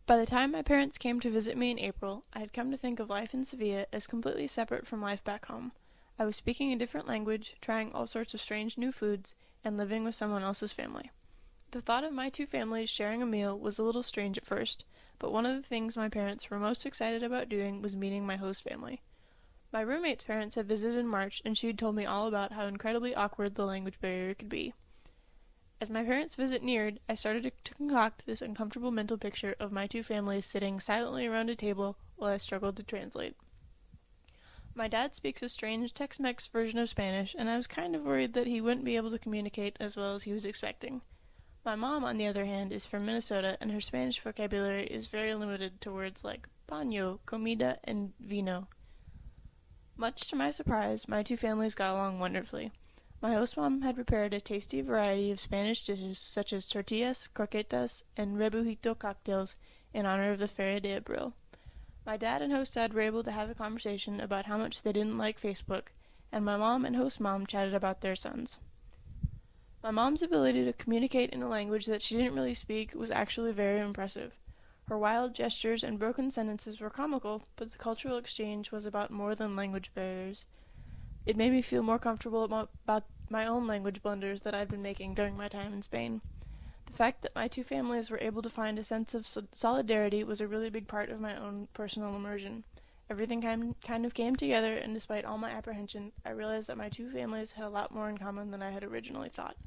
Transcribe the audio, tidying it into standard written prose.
By the time my parents came to visit me in April, I had come to think of life in Sevilla as completely separate from life back home. I was speaking a different language, trying all sorts of strange new foods, and living with someone else's family. The thought of my two families sharing a meal was a little strange at first, but one of the things my parents were most excited about doing was meeting my host family. My roommate's parents had visited in March, and she had told me all about how incredibly awkward the language barrier could be. As my parents' visit neared, I started to concoct this uncomfortable mental picture of my two families sitting silently around a table while I struggled to translate. My dad speaks a strange Tex-Mex version of Spanish, and I was kind of worried that he wouldn't be able to communicate as well as he was expecting. My mom, on the other hand, is from Minnesota, and her Spanish vocabulary is very limited to words like baño, comida, and vino. Much to my surprise, my two families got along wonderfully. My host mom had prepared a tasty variety of Spanish dishes such as tortillas, croquetas, and rebujito cocktails in honor of the Feria de Abril. My dad and host dad were able to have a conversation about how much they didn't like Facebook, and my mom and host mom chatted about their sons. My mom's ability to communicate in a language that she didn't really speak was actually very impressive. Her wild gestures and broken sentences were comical, but the cultural exchange was about more than language barriers. It made me feel more comfortable about my own language blunders that I'd been making during my time in Spain. The fact that my two families were able to find a sense of solidarity was a really big part of my own personal immersion. Everything kind of came together, and despite all my apprehension, I realized that my two families had a lot more in common than I had originally thought.